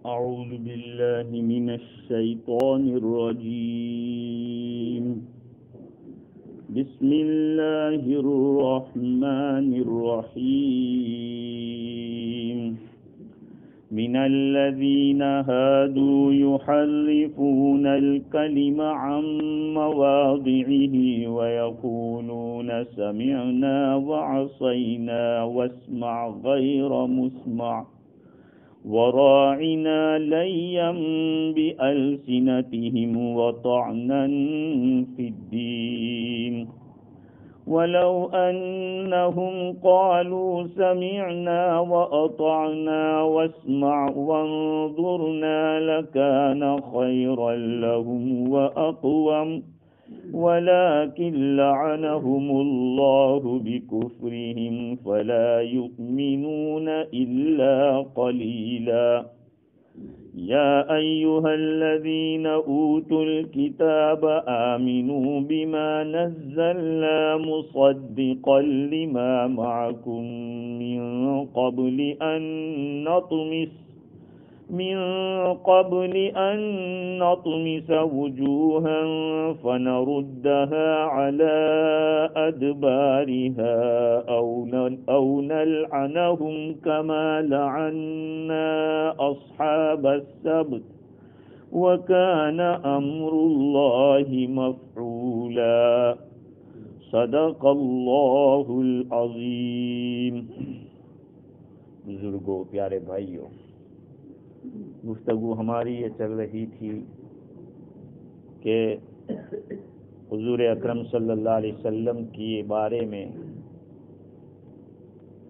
أعوذ بالله من الشيطان الرجيم. بسم الله الرحمن الرحيم. من الذين هادوا يحرفون الكلم عن مواضعه ويقولون سمعنا وعصينا واسمع غير مسمع وراعنا ليا بألسنتهم وطعنا في الدين ولو أنهم قالوا سمعنا وأطعنا واسمع وانظرنا لكان خيرا لهم وأقوم ولكن لعنهم الله بكفرهم فلا يؤمنون إلا قليلا. يا أيها الذين أوتوا الكتاب آمنوا بما نزلنا مصدقا لما معكم من قبل أن نطمس وجوها فنردها على أدبارها أو نلعنهم كما لعنا أصحاب السبت وكان أمر الله مفعولا. صدق اللہ العظیم. بزرگوں، پیارے بھائیوں، گفتگو ہماری یہ چل رہی تھی کہ حضور اکرم صلی اللہ علیہ وسلم کے بارے میں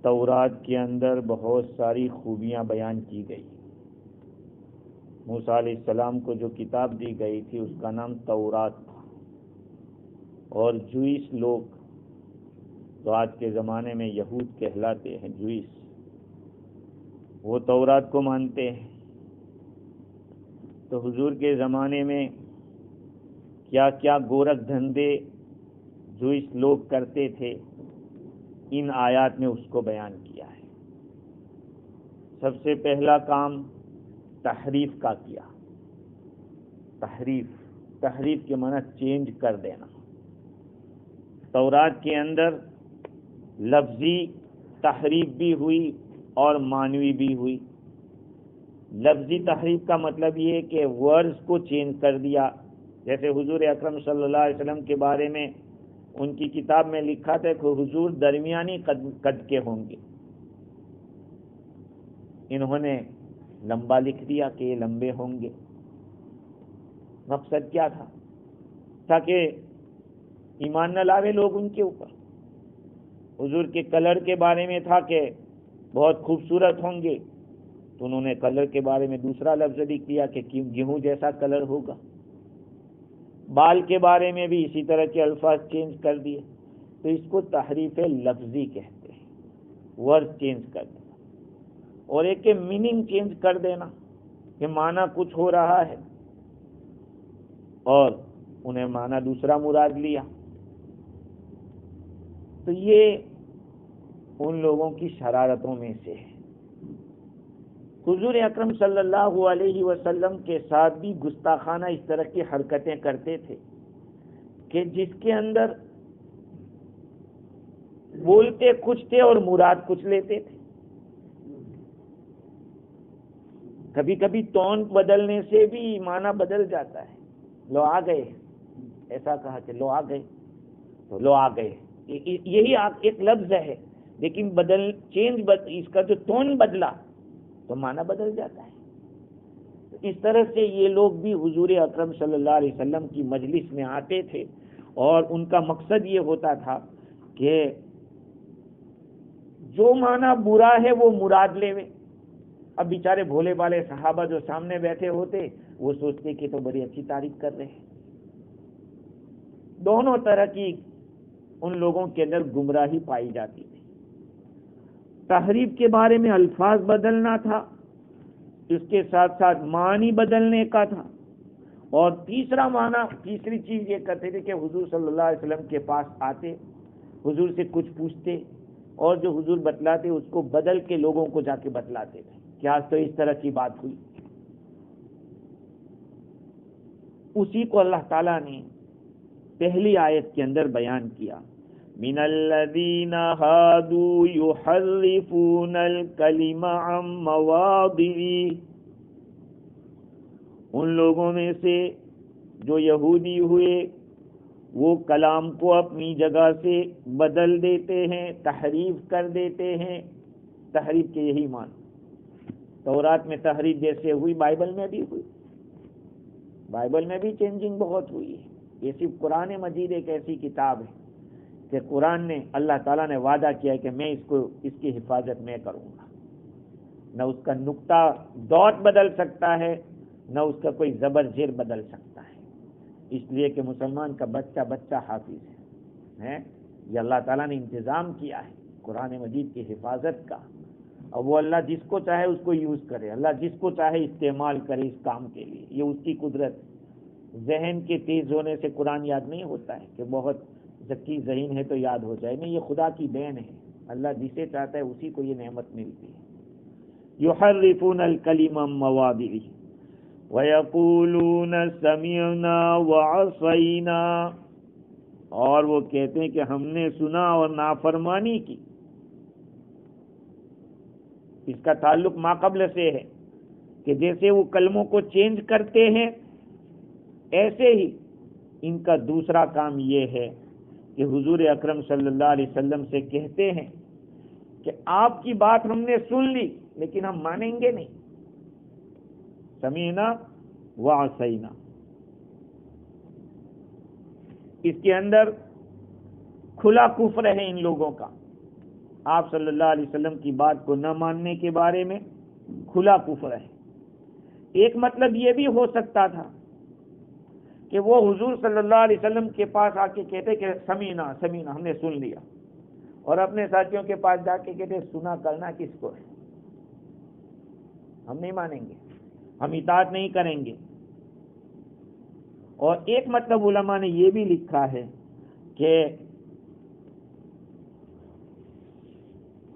تورات کے اندر بہت ساری خوبیاں بیان کی گئی. موسیٰ علیہ السلام کو جو کتاب دی گئی تھی اس کا نام تورات تھا، اور جوئس لوگ تو آج کے زمانے میں یہود کہلاتے ہیں، جوئس، وہ تورات کو مانتے ہیں. تو حضور کے زمانے میں کیا کیا گورکھ دھندے جوئس لوگ کرتے تھے، ان آیات میں اس کو بیان کیا ہے. سب سے پہلا کام تحریف کا کیا. تحریف کے معنی چینج کر دینا. تورات کے اندر لفظی تحریف بھی ہوئی اور معنوی بھی ہوئی. لفظی تحریف کا مطلب یہ ہے کہ ورڈز کو چینج کر دیا. جیسے حضور اکرم صلی اللہ علیہ وسلم کے بارے میں ان کی کتاب میں لکھا تھا کہ حضور درمیانی قد کے ہوں گے. انہوں نے لمبا لکھ دیا کہ یہ لمبے ہوں گے. مقصد کیا تھا؟ تاکہ ایمان نہ لاوے لوگ ان کے اوپر. حضور کے کلر کے بارے میں تھا کہ بہت خوبصورت ہوں گے، تو انہوں نے کلر کے بارے میں دوسرا لفظ لکھ دیا کہ گیہوں جیسا کلر ہوگا. بال کے بارے میں بھی اسی طرح کے الفاظ چینج کر دیے. تو اس کو تحریف لفظی کہتے ہیں، ورڈ چینج کر دینا. اور ایک کے میننگ چینج کر دینا کہ معنی کچھ ہو رہا ہے اور انہیں معنی دوسرا مراد لیا. تو یہ ان لوگوں کی شرارتوں میں سے ہے. حضور اکرم صلی اللہ علیہ وسلم کے ساتھ بھی گستاخانہ اس طرح کی حرکتیں کرتے تھے کہ جس کے اندر بولتے کچھ تھے اور مراد کچھ لیتے تھے. کبھی کبھی ٹون بدلنے سے بھی معنی بدل جاتا ہے. لو آ گئے، ایسا کہا کہ لو آ گئے، تو لو آ گئے، یہی ایک لفظ ہے، لیکن اس کا جو ٹون بدلا تو معنی بدل جاتا ہے. اس طرح سے یہ لوگ بھی حضور اکرم صلی اللہ علیہ وسلم کی مجلس میں آتے تھے اور ان کا مقصد یہ ہوتا تھا کہ جو معنی برا ہے وہ مراد لے. اب بیچارے بھولے والے صحابہ جو سامنے بیٹھے ہوتے وہ سوچتے کہ تو بڑی اچھی تعریف کر رہے ہیں. دونوں طرح کی ان لوگوں کے اندر گمراہی پائی جاتی تھی. تحریف کے بارے میں الفاظ بدلنا تھا، اس کے ساتھ ساتھ معنی بدلنے کا تھا. اور تیسری چیز یہ کرتے تھے کہ حضور صلی اللہ علیہ وسلم کے پاس آتے، حضور سے کچھ پوچھتے اور جو حضور بتلاتے اس کو بدل کے لوگوں کو جا کے بتلاتے تھے کہ آج تو اس طرح کی بات ہوئی. اسی کو اللہ تعالیٰ نے پہلی آیت کے اندر بیان کیا، من الذین ہادوا یحرفون الکلم عن مواضعہ، ان لوگوں میں سے جو یہودی ہوئے وہ کلام کو اپنی جگہ سے بدل دیتے ہیں، تحریف کر دیتے ہیں۔ تحریف کے یہی معنی، تورات میں تحریف جیسے ہوئی بائبل میں بھی ہوئی، بائبل میں بھی چینجنگ بہت ہوئی ہے۔ یہ صرف قرآن مجید ایک ایسی کتاب ہے کہ قرآن نے اللہ تعالیٰ نے وعدہ کیا ہے کہ میں اس کی حفاظت میں کروں گا، نہ اس کا نقطہ ڈاٹ بدل سکتا ہے، نہ اس کا کوئی زبر زیر بدل سکتا ہے، اس لیے کہ مسلمان کا بچہ بچہ حافظ ہے۔ یہ اللہ تعالیٰ نے انتظام کیا ہے قرآن مجید کی حفاظت کا، اور وہ اللہ جس کو چاہے اس کو یوز کرے، اللہ جس کو چاہے استعمال کرے اس کام کے لیے، یہ اس کی قدرت۔ ذہن کے تیز ہونے سے قرآن یاد نہیں ہوتا ہے کہ بہت ذکی ذہین ہے تو یاد ہو جائے، نہیں، یہ خدا کی دین ہے، اللہ جسے چاہتا ہے اسی کو یہ نعمت ملتی ہے۔ یحرفون الکلم عن مواضعہ وَيَقُولُونَ سَمِعْنَا وَعَصَيْنَا، اور وہ کہتے ہیں کہ ہم نے سنا اور نافرمانی کی۔ اس کا تعلق ما قبل سے ہے کہ جیسے وہ کلموں کو چینج کرتے ہیں، ایسے ہی ان کا دوسرا کام یہ ہے کہ حضور اکرم صلی اللہ علیہ وسلم سے کہتے ہیں کہ آپ کی بات ہم نے سن لی لیکن ہم مانیں گے نہیں، سمینا وعصینا۔ اس کے اندر کھلا کفر ہے ان لوگوں کا، آپ صلی اللہ علیہ وسلم کی بات کو نہ ماننے کے بارے میں کھلا کفر ہے۔ ایک مطلب یہ بھی ہو سکتا تھا کہ وہ حضور صلی اللہ علیہ وسلم کے پاس آ کے کہتے کہ سمینا سمینا، ہم نے سن لیا، اور اپنے ساتھیوں کے پاس جا کے کہتے سنا کرنا کس کو ہے، ہم نہیں مانیں گے، ہم اطاعت نہیں کریں گے۔ اور ایک مطلب علماء نے یہ بھی لکھا ہے کہ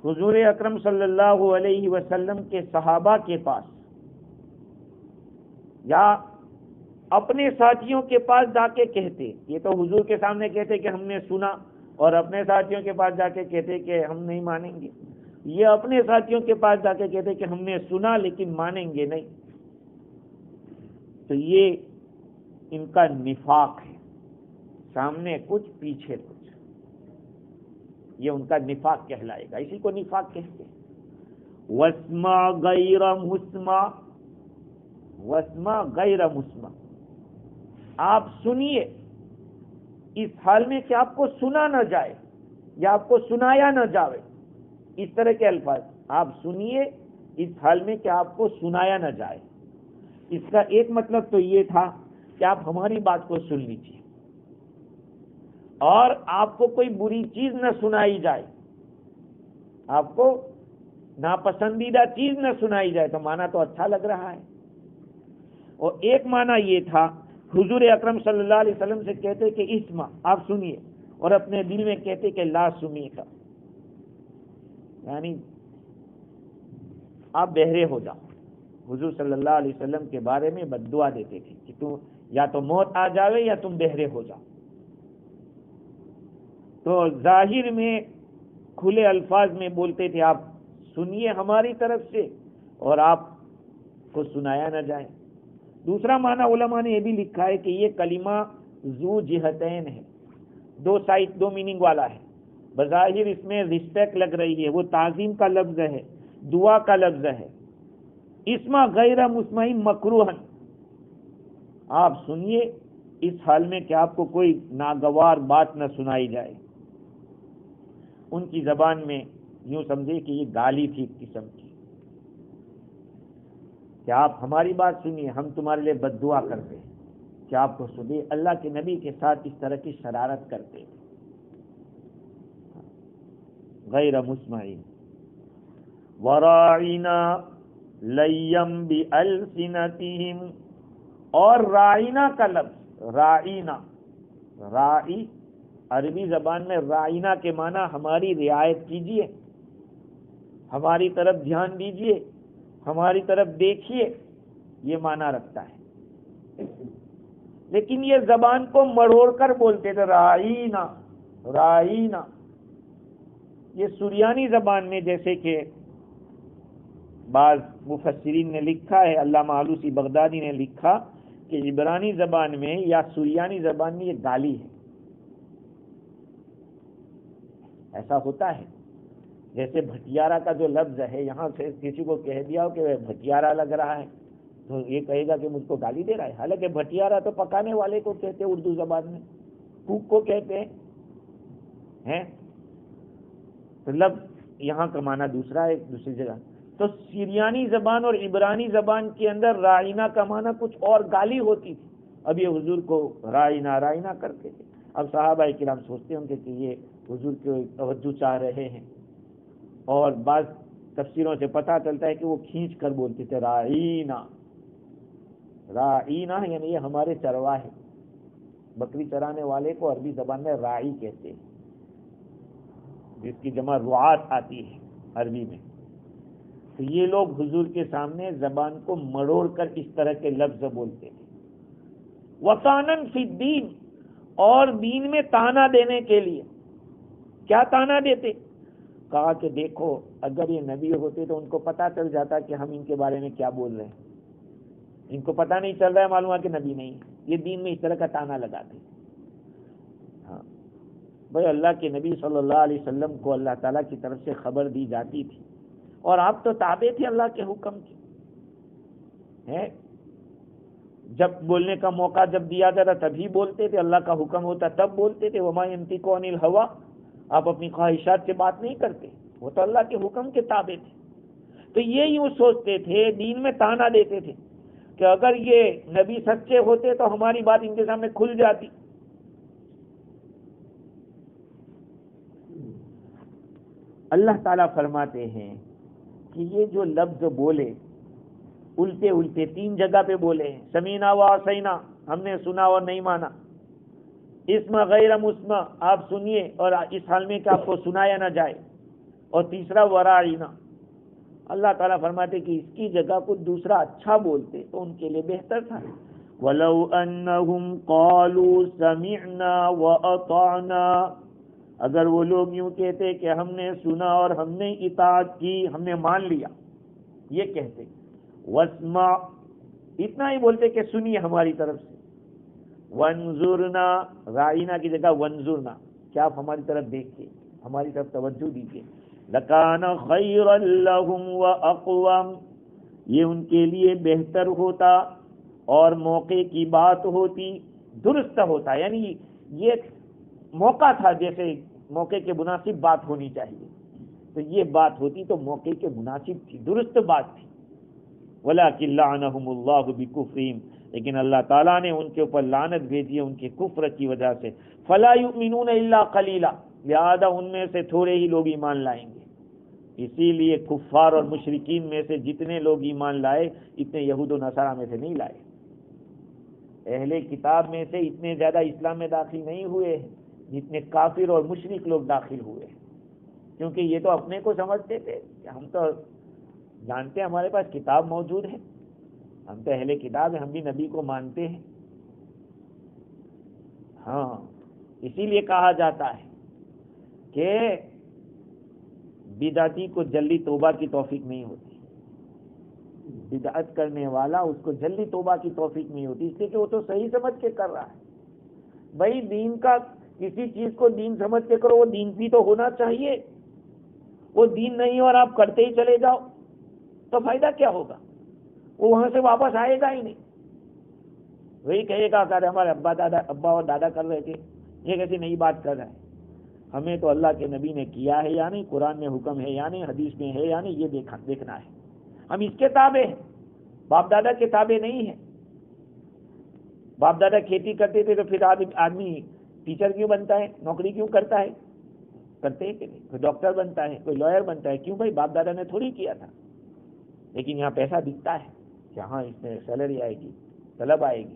حضور اکرم صلی اللہ علیہ وسلم کے صحابہ کے پاس یا اپنے ساتھیوں کے پاس جا کے کہتے، یہ تو حضور کے سامنے کہتے کہ ہم نے سنا، اور اپنے ساتھیوں کے پاس جا کے کہتے کہ ہم نہیں مانیں گے، یہ اپنے ساتھیوں کے پاس جا کے کہتے کہ ہم نے سنا لیکن مانیں گے نہیں۔ تو یہ ان کا نفاق ہے، سامنے کچھ پیچھے کچھ، یہ ان کا نفاق کہلائے گا، اسی کو نفاق کہتے ہیں۔ وَاسْمَعْ غَيْرَ مُسْمَعْ، وَاسْمَعْ غَيْرَ مُسْمَعْ، آپ سنیے اس حال میں کہ آپ کو سنا نہ جائے یا آپ کو سنایا نہ جائے، اس طرح کے الفاظ، آپ سنیے اس حال میں کہ آپ کو سنایا نہ جائے۔ اس کا ایک مطلب تو یہ تھا کہ آپ ہماری بات کو سن لیجیے اور آپ کو کوئی بری چیز نہ سنائی جائے، آپ کو ناپسندیدہ چیز نہ سنائی جائے، تو معنی تو اچھا لگ رہا ہے۔ اور ایک معنی یہ تھا حضور اکرم صلی اللہ علیہ وسلم سے کہتے کہ اسمع، آپ سنیے، اور اپنے دل میں کہتے کہ لا سمیع، یعنی آپ بہرے ہو جاؤ۔ حضور صلی اللہ علیہ وسلم کے بارے میں بد دعا دیتے تھے کہ تم یا تو موت آ جاوے یا تم بہرے ہو جاؤ۔ تو ظاہر میں کھلے الفاظ میں بولتے تھے آپ سنیے ہماری طرف سے اور آپ کو سنایا نہ جائے۔ دوسرا معنی علماء نے یہ بھی لکھا ہے کہ یہ کلمہ ذو جہتین ہے، دو سائڈ، دو میننگ والا ہے۔ بظاہر اس میں رسپیکٹ لگ رہی ہے، وہ تعظیم کا لفظ ہے، دعا کا لفظ ہے۔ اسما غیر مسمع مکروہن، آپ سنیے اس حال میں کہ آپ کو کوئی ناگوار بات نہ سنائی جائے۔ ان کی زبان میں یوں سمجھے کہ یہ گالی تھی ایک قسم کی، کہ آپ ہماری بات سنیے، ہم تمہارے لیے بد دعا کرتے ہیں کہ آپ کو سنیے۔ اللہ کے نبی کے ساتھ اس طرح کی شرارت کرتے ہیں۔ غیر مسمعین وراعنا لیم بالسنتہم، اور رائنا کا لفظ، رائنا، رائی عربی زبان میں رائنا کے معنی ہماری رعایت کیجیے، ہماری طرف دھیان دیجیے، ہماری طرف دیکھیے، یہ معنی رکھتا ہے۔ لیکن یہ زبان کو مڑوڑ کر بولتے تھے رائینا رائینا. یہ سریانی زبان میں، جیسے کہ بعض مفسرین نے لکھا ہے، علامہ آلوسی بغدادی نے لکھا کہ عبرانی زبان میں یا سریانی زبان میں یہ گالی ہے. ایسا ہوتا ہے جیسے بھٹیارا کا جو لفظ ہے، یہاں سے کسی کو کہہ دیا ہو کہ بھٹیارا لگ رہا ہے تو یہ کہے گا کہ مجھ کو گالی دے رہا ہے. حالانکہ بھٹیارا تو پکانے والے کو کہتے ہیں اردو زبان میں، کوک کو کہتے ہیں. تو لفظ یہاں کا معنی دوسرا ہے دوسری جگہ. تو سریانی زبان اور عبرانی زبان کے اندر رائنا کا معنی کچھ اور گالی ہوتی تھی. اب یہ حضور کو رائنا رائنا کرتے تھے. اب صحابہ کرام سوچتے ہوں گے کہ یہ حضور کو توجہ چاہ رہے ہیں، اور بعض تفسیروں سے پتہ چلتا ہے کہ وہ کھینچ کر بولتے تھے رائنا رائنا، یعنی یہ ہمارے چرواہے. بکری چرانے والے کو عربی زبان میں رائی کہتے ہیں، جس کی جمع رعات آتی ہے عربی میں. تو یہ لوگ حضور کے سامنے زبان کو مڑوڑ کر اس طرح کے لفظ بولتے تھے. وطانن فی الدین، اور دین میں تانا دینے کے لیے. کیا تانا دیتے؟ کہا کہ دیکھو اگر یہ نبی ہوتے تو ان کو پتہ چل جاتا کہ ہم ان کے بارے میں کیا بول رہے ہیں. ان کو پتہ نہیں چل رہا ہے، معلوم ہے کہ نبی نہیں. یہ دین میں اس طرح کا تانا لگاتے. ہاں بھائی، اللہ کے نبی صلی اللہ علیہ وسلم کو اللہ تعالیٰ کی طرف سے خبر دی جاتی تھی، اور آپ تو تابع تھے اللہ کے حکم کے. جب بولنے کا موقع جب دیا جاتا تبھی بولتے تھے، اللہ کا حکم ہوتا تب بولتے تھے. وما ينطق عن الهوى، آپ اپنی خواہشات سے بات نہیں کرتے، وہ تو اللہ کے حکم کے تابع تھے. تو یہ یوں سوچتے تھے، دین میں تانا دیتے تھے کہ اگر یہ نبی سچے ہوتے تو ہماری بات ان کے سامنے کھل جاتی. اللہ تعالیٰ فرماتے ہیں کہ یہ جو لفظ بولے الٹے الٹے 3 جگہ پہ بولے ہیں. سمینا و عصینا، ہم نے سنا اور نہیں مانا. اسم غیر مسمع، آپ سنیے اور اس حال میں کہ آپ کو سنایا نہ جائے. اور تیسرا وراعینا. اللہ تعالیٰ فرماتے کہ اس کی جگہ کو دوسرا اچھا بولتے تو ان کے لیے بہتر تھا. وَلَوْ أَنَّهُمْ قَالُوا سَمِعْنَا وَأَطَعْنَا، اگر وہ لوگ یوں کہتے کہ ہم نے سنا اور ہم نے اطاعت کی، ہم نے مان لیا، یہ کہتے. وَاسْمَعْ، اتنا ہی بولتے کہ سنیے ہماری طرف سے. وَانظُرْنَا، رائنا کی جگہ وَانظُرْنَا، کیا آپ ہماری طرف دیکھیے، ہماری طرف توجہ دیجیے. لَكَانَ خَيْرًا لَهُمْ وَأَقْوَمْ، یہ ان کے لیے بہتر ہوتا اور موقع کی بات ہوتی، درست ہوتا. یعنی یہ موقع تھا، جیسے موقع کے مناسب بات ہونی چاہیے، تو یہ بات ہوتی تو موقع کے مناسب تھی، درست بات تھی. وَلَكِنْ لَعَنَهُمُ اللَّهُ بِكُفْرِهِمْ، لیکن اللہ تعالیٰ نے ان کے اوپر لعنت بھیجی ہے ان کے کفر کی وجہ سے. فَلَا يُؤْمِنُونَ إِلَّا قَلِيلًا، لہذا ان میں سے تھوڑے ہی لوگ ایمان لائیں گے. اسی لیے کفار اور مشرکین میں سے جتنے لوگ ایمان لائے اتنے یہود و نصارہ میں سے نہیں لائے. اہل کتاب میں سے اتنے زیادہ اسلام میں داخل نہیں ہوئے ہیں جتنے کافر اور مشرک لوگ داخل ہوئے ہیں، کیونکہ یہ تو اپنے کو سمجھتے تھے کہ ہم تو جانتے ہیں ہمارے پاس کتاب موجود ہے، ہم تو اہل کتاب ہیں، ہم بھی نبی کو مانتے ہیں. ہاں اسی لیے کہا جاتا ہے کہ بدعتی کو جلدی توبہ کی توفیق نہیں ہوتی. بدعت کرنے والا اس کو جلدی توبہ کی توفیق نہیں ہوتی، اس لیے کہ وہ تو صحیح سمجھ کے کر رہا ہے. بھائی دین کا کسی چیز کو دین سمجھ کے کرو، وہ دین بھی تو ہونا چاہیے. وہ دین نہیں اور آپ کرتے ہی چلے جاؤ تو فائدہ کیا ہوگا؟ وہ وہاں سے واپس آئے گا ہی نہیں. وہی کہے گا کہ ہمارے ابا اور دادا کر رہے تھے، یہ کیسی نئی بات کر رہے ہیں. ہمیں تو اللہ کے نبی نے کیا ہے یا نہیں، قرآن میں حکم ہے یا نہیں، حدیث میں ہے یا نہیں، یہ دیکھنا ہے. ہم اس کے تابع ہیں، باپ دادا کے تابع نہیں ہیں. باپ دادا کھیتی کرتے تھے تو پھر آدمی ٹیچر کیوں بنتا ہے، نوکری کیوں کرتا ہے؟ کرتے ہیں کہ نہیں. کوئی ڈاکٹر بنتا ہے، کوئی لائر بنتا ہے، کیوں بھائی باپ دادا نے تھوڑی کیا تھا. لیکن یہاں پیسہ دکھتا ہے کہ ہاں اس میں سیلری آئے گی، طلب آئے گی.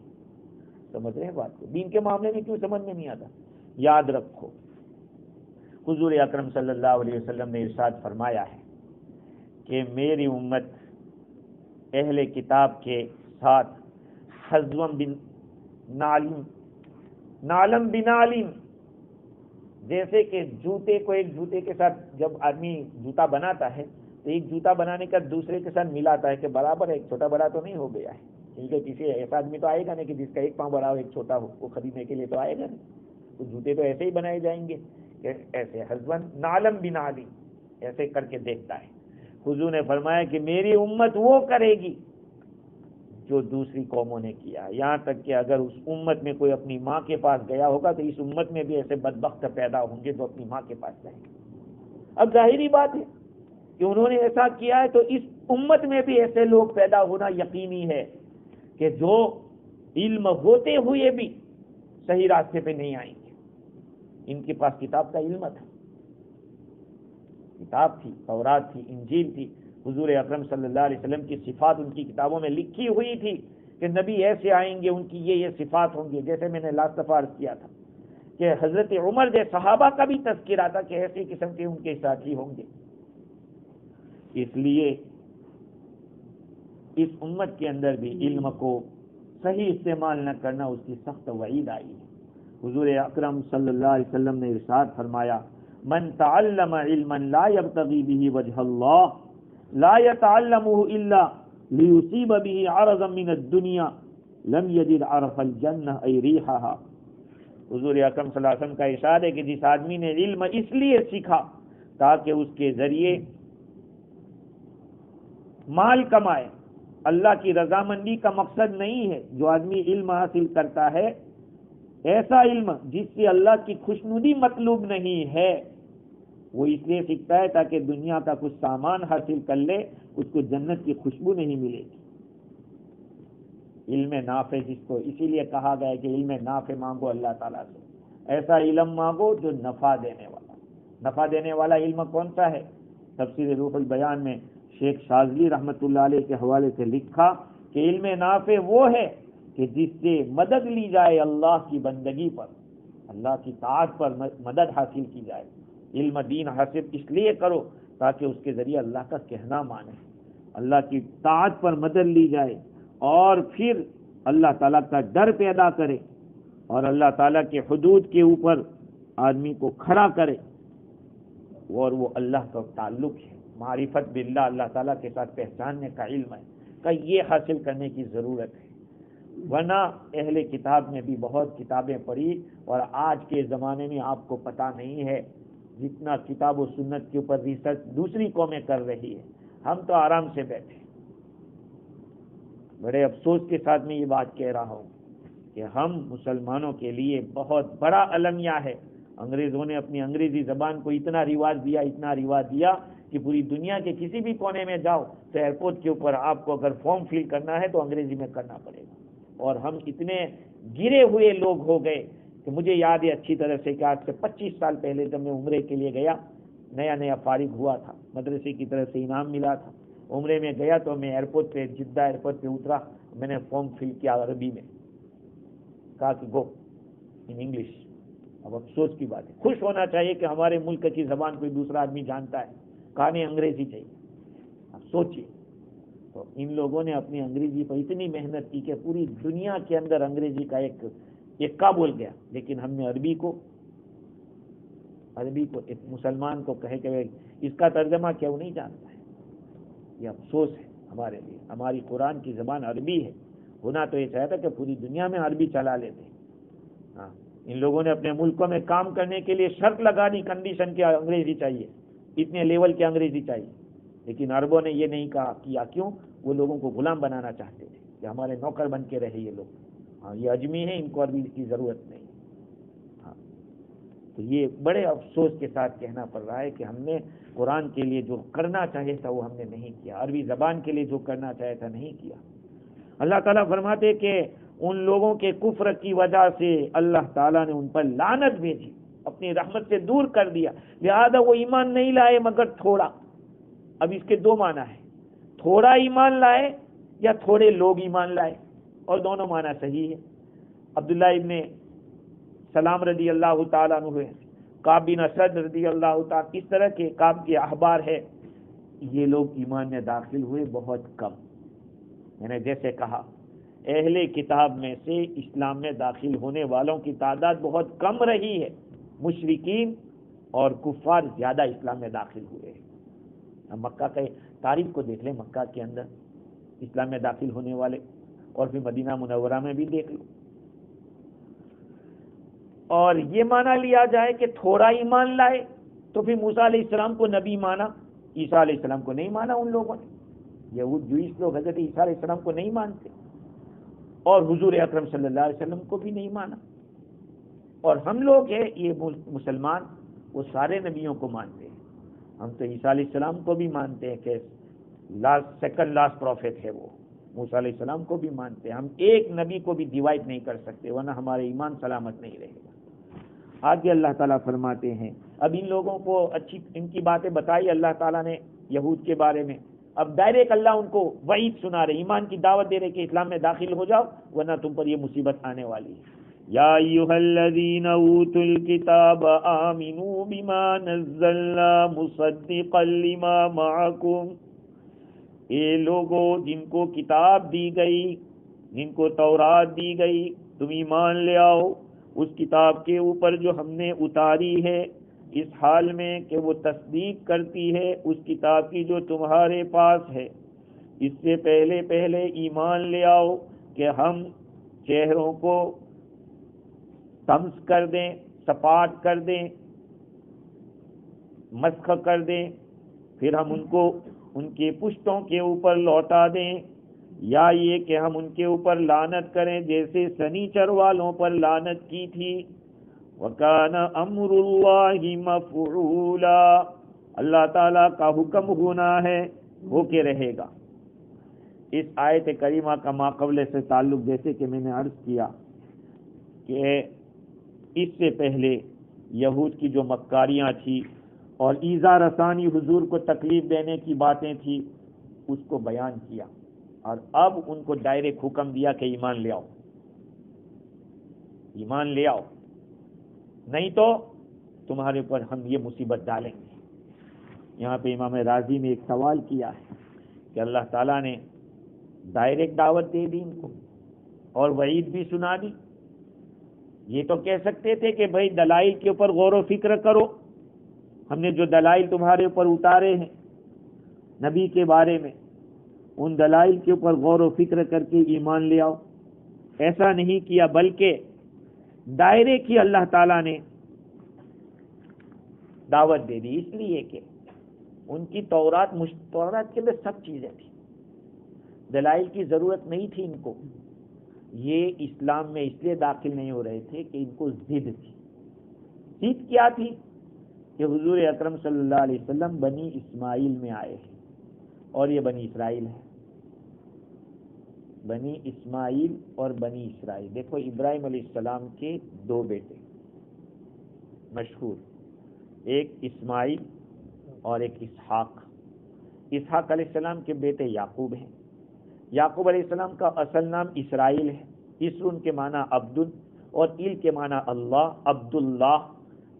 سمجھ رہے ہیں بات کو؟ دین کے معاملے میں کیوں سمجھ میں نہیں آتا؟ یاد رکھو حضور اکرم صلی اللہ علیہ وسلم نے ارشاد فرمایا ہے کہ میری امت اہل کتاب کے ساتھ حزوم بن نالم بنالم، جیسے کہ جوتے کو ایک جوتے کے ساتھ جب آدمی جوتا بناتا ہے تو ایک جوتا بنانے کا دوسرے کے ساتھ ملاتا ہے کہ برابر ہے، ایک چھوٹا بڑا تو نہیں ہو گیا ہے، کیونکہ کسی ایسا آدمی تو آئے گا نہیں کہ جس کا ایک پاؤں بڑا ہو ایک چھوٹا ہو، وہ خریدنے کے لیے تو آئے گا نہیں، تو جوتے تو ایسے ہی بنائے جائیں گے کہ ایسے ہسبینڈ نالم بنالم ایسے کر کے دیکھتا ہے۔ حضور نے فرمایا کہ میری امت وہ کرے گی جو دوسری قوموں نے کیا، یہاں تک کہ اگر اس امت میں کوئی اپنی ماں کے پاس گیا ہوگا تو اس امت میں بھی ایسے بدبخت پیدا ہوں گے جو اپنی ماں کے پاس جائیں گے۔ اب ظاہری بات ہے کہ انہوں نے ایسا کیا ہے تو اس امت میں بھی ایسے لوگ پیدا ہونا یقینی ہے کہ جو علم ہوتے ہوئے بھی صحیح راستے پہ نہیں آئیں گے۔ ان کے پاس کتاب کا علم تھا، کتاب تھی، تورات تھی، انجیل تھی، حضور اکرم صلی اللہ علیہ وسلم کی صفات ان کی کتابوں میں لکھی ہوئی تھی کہ نبی ایسے آئیں گے، ان کی یہ صفات ہوں گی۔ جیسے میں نے لاسٹ دفعہ عرض کیا تھا کہ حضرت عمر جیسے صحابہ کا بھی تذکرہ تھا کہ ایسی قسم کے ان کے ساتھی ہوں گے۔ اس لیے اس امت کے اندر بھی علم کو صحیح استعمال نہ کرنا اس کی سخت وعید آئی ہے۔ حضور اکرم صلی اللہ علیہ وسلم نے ارشاد فرمایا من تعلم علما لا يبتغي به وجه الله لا يتعلمه الا ليصيب به عرضا من الدنيا لم يجد عرف الجنة اي ريحها۔ حضور اکرم صلی اللہ علیہ وسلم کا ارشاد ہے کہ جس آدمی نے علم اس لیے سیکھا تاکہ اس کے ذریعے مال کمائے، اللہ کی رضامندی کا مقصد نہیں ہے۔ جو آدمی علم حاصل کرتا ہے ایسا علم جس سے اللہ کی خوشنودی مطلوب نہیں ہے، وہ اس لیے سیکھتا ہے تاکہ دنیا کا کچھ سامان حاصل کر لے، اس کو جنت کی خوشبو نہیں ملے گی۔ علم نافع جس کو اسی لیے کہا گیا ہے کہ علم نافع مانگو اللہ تعالیٰ سے، ایسا علم مانگو جو نفع دینے والا۔ نفع دینے والا علم کون سا ہے؟ تفسیر روح البیان میں شیخ شاذلی رحمۃ اللہ علیہ کے حوالے سے لکھا کہ علم نافع وہ ہے کہ جس سے مدد لی جائے اللہ کی بندگی پر، اللہ کی طاعت پر مدد حاصل کی جائے۔ علم دین حاصل اس لیے کرو تاکہ اس کے ذریعے اللہ کا کہنا مانے، اللہ کی طاعت پر مدد لی جائے، اور پھر اللہ تعالیٰ کا ڈر پیدا کرے اور اللہ تعالیٰ کے حدود کے اوپر آدمی کو کھڑا کرے، اور وہ اللہ کا تعلق ہے، معرفت باللہ، اللہ تعالیٰ کے ساتھ پہچاننے کا علم ہے کہ یہ حاصل کرنے کی ضرورت ہے۔ ورنہ اہل کتاب نے بھی بہت کتابیں پڑھی، اور آج کے زمانے میں آپ کو پتہ نہیں ہے جتنا کتاب و سنت کے اوپر ریسرچ دوسری قومیں کر رہی ہے، ہم تو آرام سے بیٹھے۔ بڑے افسوس کے ساتھ میں یہ بات کہہ رہا ہوں کہ ہم مسلمانوں کے لیے بہت بڑا المیہ ہے۔ انگریزوں نے اپنی انگریزی زبان کو اتنا رواج دیا کہ پوری دنیا کے کسی بھی کونے میں جاؤ تو ایئرپورٹ کے اوپر آپ کو اگر فارم فل کرنا ہے تو انگریزی میں کرنا پڑے گا۔ اور ہم اتنے گرے ہوئے لوگ ہو گئے کہ مجھے یاد ہے اچھی طرح سے کہ آج سے 25 سال پہلے جب میں عمرے کے لیے گیا، نیا فارغ ہوا تھا، مدرسے کی طرف سے انعام ملا تھا، عمرے میں گیا تو میں ایئرپورٹ پہ جدہ ایئرپورٹ پہ اترا، میں نے فارم فل کیا عربی میں، کہا کہ گو ان انگلش۔ اب افسوس کی بات ہے، خوش ہونا چاہیے کہ ہمارے ملک کی زبان کوئی دوسرا آدمی جانتا ہے، کہا نہیں انگریزی چاہیے۔ اب سوچیے، تو ان لوگوں نے اپنی انگریزی پر اتنی محنت کی کہ پوری دنیا کے اندر انگریزی کا ایک کا بول گیا، لیکن ہم نے عربی کو ایک مسلمان کو کہے کہ اس کا ترجمہ کیا وہ نہیں جانتا ہے۔ یہ افسوس ہے ہمارے لیے، ہماری قرآن کی زبان عربی ہے، ہونا تو یہ چاہتا کہ پوری دنیا میں عربی چلا لیتے۔ ہاں، ان لوگوں نے اپنے ملکوں میں کام کرنے کے لیے شرط لگا دی، کنڈیشن کی انگریزی چاہیے، اتنے لیول کی انگریزی چاہیے، لیکن عربوں نے یہ نہیں کیا۔ کیوں؟ وہ لوگوں کو غلام بنانا چاہتے تھے کہ ہمارے نوکر بن کے رہے یہ لوگ، ہاں یہ اجمی ہے، ان کو عربی کی ضرورت نہیں۔ ہاں، تو یہ بڑے افسوس کے ساتھ کہنا پڑ رہا ہے کہ ہم نے قرآن کے لیے جو کرنا چاہے تھا وہ ہم نے نہیں کیا، عربی زبان کے لیے جو کرنا چاہے تھا نہیں کیا۔ اللہ تعالیٰ فرماتے کہ ان لوگوں کے کفر کی وجہ سے اللہ تعالیٰ نے ان پر لعنت بھیجی، اپنی رحمت سے دور کر دیا، لہذا وہ ایمان نہیں لائے مگر تھوڑا۔ اب اس کے دو معنی ہیں، تھوڑا ایمان لائے یا تھوڑے لوگ ایمان لائے، اور دونوں معنی صحیح ہے۔ عبداللہ ابن سلام رضی اللہ تعالیٰ عنہ، کعب بن اسد رضی اللہ تعالیٰ، اس طرح کے کعب کے احبار ہے، یہ لوگ ایمان میں داخل ہوئے بہت کم۔ میں نے جیسے کہا اہل کتاب میں سے اسلام میں داخل ہونے والوں کی تعداد بہت کم رہی ہے، مشرکین اور کفار زیادہ اسلام میں داخل ہوئے ہیں۔ ہم مکہ کے تاریخ کو دیکھ لیں، مکہ کے اندر اسلام میں داخل ہونے والے، اور پھر مدینہ منورہ میں بھی دیکھ لو۔ اور یہ مانا لیا جائے کہ تھوڑا ایمان لائے تو پھر موسیٰ علیہ السلام کو نبی مانا، عیسیٰ علیہ السلام کو نہیں مانا ان لوگوں نے۔ یہود جوئس لوگ حضرت عیسیٰ علیہ السلام کو نہیں مانتے، اور حضور اکرم صلی اللہ علیہ وسلم کو بھی نہیں مانا۔ اور ہم لوگ ہیں یہ مسلمان، وہ سارے نبیوں کو مانتے ہیں۔ ہم تو عیسیٰ علیہ السلام کو بھی مانتے ہیں کہ سیکنڈ لاسٹ پروفیٹ ہے وہ، موسیٰ علیہ السلام کو بھی مانتے ہیں۔ ہم ایک نبی کو بھی ڈیوائڈ نہیں کر سکتے، ورنہ ہمارے ایمان سلامت نہیں رہے گا۔ آگے اللہ تعالیٰ فرماتے ہیں، اب ان لوگوں کو اچھی ان کی باتیں بتائی اللہ تعالیٰ نے یہود کے بارے میں، اب ڈائریکٹ اللہ ان کو وعید سنا رہے، ایمان کی دعوت دے رہے کہ اسلام میں داخل ہو جاؤ ورنہ تم پر یہ مصیبت آنے والی ہے۔ یا ایھا الذین اوتوا الکتاب آمنوا بما نزلنا مصدقا لما معکم، اے لوگو جن کو کتاب دی گئی، جن کو تورات دی گئی، تم ایمان لے آؤ اس کتاب کے اوپر جو ہم نے اتاری ہے، اس حال میں کہ وہ تصدیق کرتی ہے اس کتاب کی جو تمہارے پاس ہے۔ اس سے پہلے ایمان لے آؤ کہ ہم چہروں کو طمس کر دیں، سپاٹ کر دیں، مسخ کر دیں، پھر ہم ان کو ان کے پشتوں کے اوپر لوٹا دیں، یا یہ کہ ہم ان کے اوپر لعنت کریں جیسے سنیچر والوں پر لعنت کی تھی۔ وَكَانَ أَمْرُ اللَّهِ مَفْعُولًا، اللہ تعالیٰ کا حکم ہونا ہے، ہو کے رہے گا۔ اس آیت کریمہ کا ماقبل سے تعلق جیسے کہ میں نے عرض کیا کہ اس سے پہلے یہود کی جو مکاریاں تھی اور ایذا رسانی، حضور کو تکلیف دینے کی باتیں تھی، اس کو بیان کیا، اور اب ان کو ڈائریکٹ حکم دیا کہ ایمان لے آؤ، ایمان لے آؤ، نہیں تو تمہارے اوپر ہم یہ مصیبت ڈالیں گے۔ یہاں پہ امام راضی نے ایک سوال کیا ہے کہ اللہ تعالیٰ نے ڈائریکٹ دعوت دے دی ان کو اور وعید بھی سنا دی، یہ تو کہہ سکتے تھے کہ بھائی دلائل کے اوپر غور و فکر کرو، ہم نے جو دلائل تمہارے اوپر اتارے ہیں نبی کے بارے میں، ان دلائل کے اوپر غور و فکر کر کے ایمان لے آؤ۔ ایسا نہیں کیا، بلکہ ڈائریکٹ ہی اللہ تعالیٰ نے دعوت دے دی، اس لیے کہ ان کی تورات کے اندر سب چیزیں تھیں، دلائل کی ضرورت نہیں تھی ان کو۔ یہ اسلام میں اس لیے داخل نہیں ہو رہے تھے کہ ان کو ضد تھی۔ ضد کیا تھی؟ کہ حضور اکرم صلی اللہ علیہ وسلم بنی اسماعیل میں آئے ہیں، اور یہ بنی اسرائیل ہے، بنی اسماعیل اور بنی اسرائیل۔ دیکھو ابراہیم علیہ السلام کے دو بیٹے مشہور، ایک اسماعیل اور ایک اسحاق۔ اسحاق علیہ السلام کے بیٹے یعقوب ہیں۔ یعقوب علیہ السلام کا اصل نام اسرائیل ہے، اسرن کے معنی عبد اور ایل کے معنی اللہ، عبداللہ،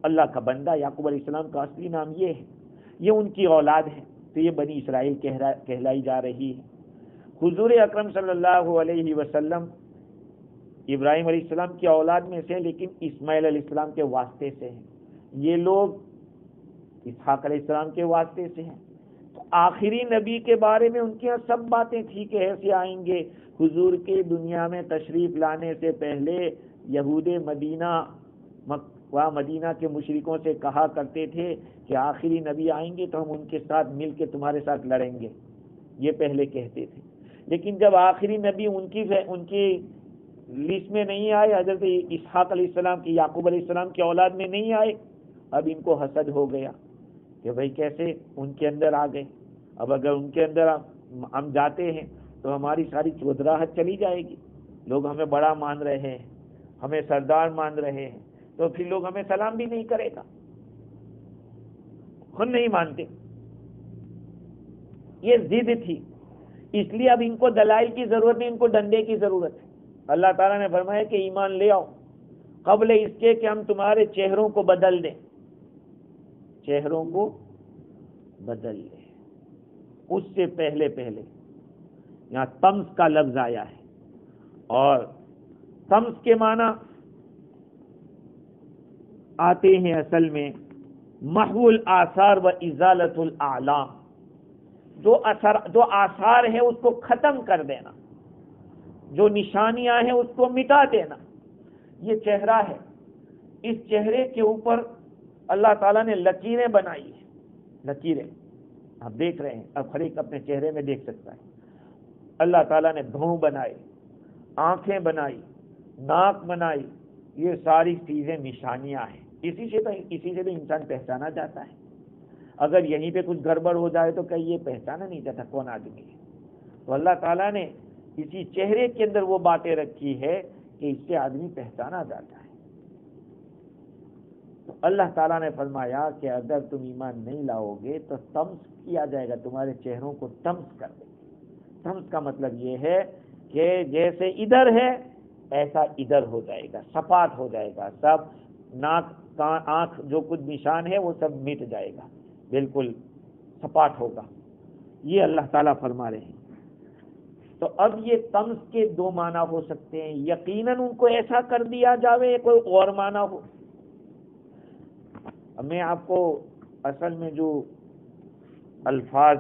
اللہ کا بندہ۔ یعقوب علیہ السلام کا اصلی نام یہ ہے، یہ ان کی اولاد ہے، تو یہ بنی اسرائیل کہلائی جا رہی ہے۔ حضور اکرم صلی اللہ علیہ وسلم ابراہیم علیہ السلام کی اولاد میں سے، لیکن اسماعیل علیہ السلام کے واسطے سے ہیں، یہ لوگ اسحاق علیہ السلام کے واسطے سے ہیں۔ تو آخری نبی کے بارے میں ان کے یہاں سب باتیں تھی کہ ایسے آئیں گے۔ حضور کے دنیا میں تشریف لانے سے پہلے یہود مدینہ کے مشرکوں سے کہا کرتے تھے کہ آخری نبی آئیں گے تو ہم ان کے ساتھ مل کے تمہارے ساتھ لڑیں گے، یہ پہلے کہتے تھے۔ لیکن جب آخری نبی ان کی لسٹ میں نہیں آئے، حضرت اسحاق علیہ السلام کی، یعقوب علیہ السلام کی اولاد میں نہیں آئے، اب ان کو حسد ہو گیا کہ بھائی کیسے ان کے اندر آ گئے، اب اگر ان کے اندر ہم جاتے ہیں تو ہماری ساری چودراہٹ چلی جائے گی، لوگ ہمیں بڑا مان رہے ہیں، ہمیں سردار مان رہے ہیں، تو پھر لوگ ہمیں سلام بھی نہیں کرے گا، خود نہیں مانتے۔ یہ ضد تھی، اس لیے اب ان کو دلائل کی ضرورت نہیں، ان کو ڈنڈے کی ضرورت ہے۔ اللہ تعالیٰ نے فرمایا کہ ایمان لے آؤ قبل اس کے کہ ہم تمہارے چہروں کو بدل دیں، چہروں کو بدل دیں۔ اس سے پہلے یہاں طمس کا لفظ آیا ہے، اور طمس کے معنی آتے ہیں اصل میں محو الآثار و ازالت الاعلام، جو آثار ہے اس کو ختم کر دینا، جو نشانیاں ہیں اس کو مٹا دینا۔ یہ چہرہ ہے، اس چہرے کے اوپر اللہ تعالیٰ نے لکیریں بنائی ہیں، لکیریں آپ دیکھ رہے ہیں، اب ہر ایک اپنے چہرے میں دیکھ سکتا ہے۔ اللہ تعالیٰ نے بھون بنائے، آنکھیں بنائی، ناک بنائی، یہ ساری چیزیں نشانیاں ہیں۔ اسی سے تو انسان پہچانا جاتا ہے۔ اگر یہیں پہ کچھ گڑبڑ ہو جائے تو کہیں یہ پہچانا نہیں جاتا کون آدمی ہے۔ تو اللہ تعالیٰ نے اسی چہرے کے اندر وہ باتیں رکھی ہے کہ اس سے آدمی پہچانا جاتا ہے۔ تو اللہ تعالیٰ نے فرمایا کہ اگر تم ایمان نہیں لاؤ گے تو طمس کیا جائے گا، تمہارے چہروں کو طمس کر دیں گے۔ طمس کا مطلب یہ ہے کہ جیسے ادھر ہے ایسا ادھر ہو جائے گا، صفات ہو جائے گا، سب ناک آنکھ جو کچھ نشان ہے وہ سب مٹ جائے گا، بالکل سپاٹ ہوگا۔ یہ اللہ تعالیٰ فرما رہے ہیں۔ تو اب یہ طمس کے دو معنی ہو سکتے ہیں، یقیناً ان کو ایسا کر دیا جاوے، کوئی اور معنی ہو۔ میں آپ کو اصل میں جو الفاظ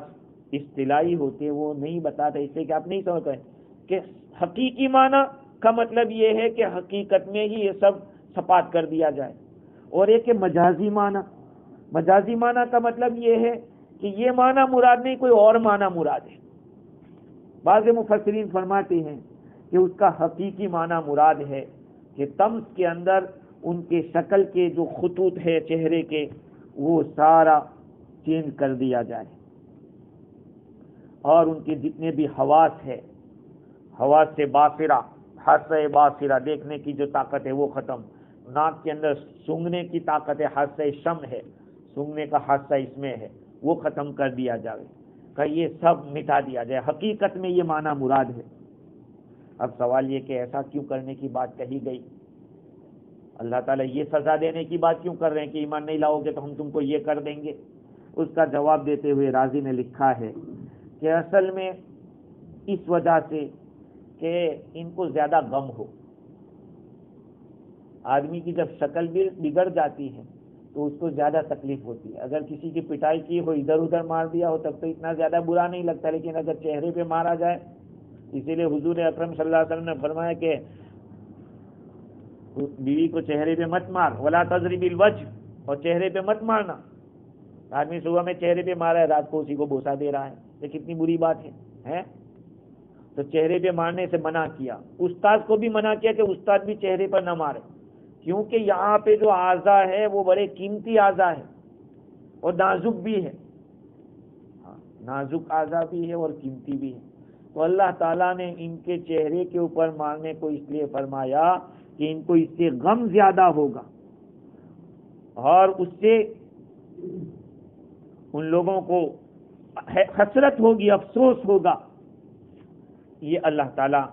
اصطلاحی ہوتے ہیں وہ نہیں بتاتا، اس سے کہ آپ نہیں سمجھ پائیں کہ حقیقی معنی کا مطلب یہ ہے کہ حقیقت میں ہی یہ سب سپاٹ کر دیا جائے، اور ایک مجازی معنی۔ مجازی معنی کا مطلب یہ ہے کہ یہ معنی مراد نہیں، کوئی اور معنی مراد ہے۔ بعض مفسرین فرماتے ہیں کہ اس کا حقیقی معنی مراد ہے کہ طمس کے اندر ان کے شکل کے جو خطوط ہے چہرے کے وہ سارا چینج کر دیا جائے، اور ان کے جتنے بھی حواس ہے، حواس سے باصرہ، حاسہ باصرہ دیکھنے کی جو طاقت ہے وہ ختم، ناک کے اندر سونگھنے کی طاقت ہے، حاسہ شم ہے، سونگھنے کا حاسہ اس میں ہے، وہ ختم کر دیا جائے، کہ یہ سب مٹا دیا جائے۔ حقیقت میں یہ معنی مراد ہے۔ اب سوال یہ کہ ایسا کیوں کرنے کی بات کہی گئی؟ اللہ تعالیٰ یہ سزا دینے کی بات کیوں کر رہے ہیں کہ ایمان نہیں لاؤ گے تو ہم تم کو یہ کر دیں گے؟ اس کا جواب دیتے ہوئے رازی نے لکھا ہے کہ اصل میں اس وجہ سے کہ ان کو زیادہ غم ہو۔ آدمی کی جب شکل بھی بگڑ جاتی ہے تو اس کو زیادہ تکلیف ہوتی ہے۔ اگر کسی کی پٹائی کی ہو، ادھر ادھر مار دیا ہو تب تو اتنا زیادہ برا نہیں لگتا، لیکن اگر چہرے پہ مارا جائے، اسی لیے حضور اکرم صلی اللہ علیہ وسلم نے فرمایا کہ بیوی کو چہرے پہ مت مار، ولا تضرب الوجه، اور چہرے پہ مت مارنا۔ آدمی صبح میں چہرے پہ مارا ہے، رات کو اسی کو بوسہ دے رہا ہے، یہ کتنی بری بات ہے۔ تو چہرے پہ مارنے سے منع کیا۔ استاد کو بھی منع کیا کہ استاد بھی چہرے پر نہ مارے، کیونکہ یہاں پہ جو اعضاء ہے وہ بڑے قیمتی اعضاء ہے اور نازک بھی ہے، نازک اعضاء بھی ہے اور قیمتی بھی ہے۔ تو اللہ تعالیٰ نے ان کے چہرے کے اوپر مارنے کو اس لیے فرمایا کہ ان کو اس سے غم زیادہ ہوگا، اور اس سے ان لوگوں کو حسرت ہوگی، افسوس ہوگا۔ یہ اللہ تعالیٰ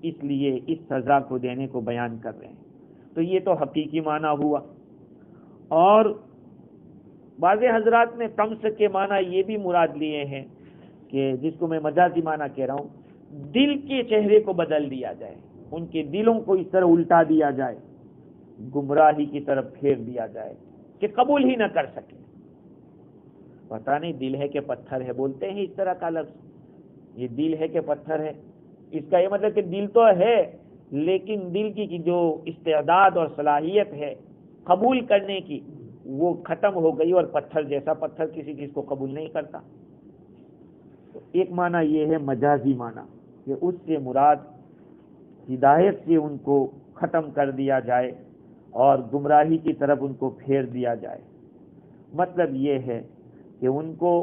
اس لیے اس سزا کو دینے کو بیان کر رہے ہیں۔ تو یہ تو حقیقی معنی ہوا۔ اور بعض حضرات نے طمس کے معنی یہ بھی مراد لیے ہیں کہ جس کو میں مجازی معنی کہہ رہا ہوں، دل کے چہرے کو بدل دیا جائے، ان کے دلوں کو اس طرح الٹا دیا جائے، گمراہی کی طرف پھیر دیا جائے کہ قبول ہی نہ کر سکے۔ پتہ نہیں دل ہے کہ پتھر ہے، بولتے ہیں اس طرح کا لفظ، یہ دل ہے کہ پتھر ہے، اس کا یہ مطلب کہ دل تو ہے لیکن دل کی جو استعداد اور صلاحیت ہے قبول کرنے کی وہ ختم ہو گئی، اور پتھر جیسا پتھر کسی چیز کو قبول نہیں کرتا۔ تو ایک معنی یہ ہے مجازی معنی کہ اس سے مراد ہدایت سے ان کو ختم کر دیا جائے اور گمراہی کی طرف ان کو پھیر دیا جائے۔ مطلب یہ ہے کہ ان کو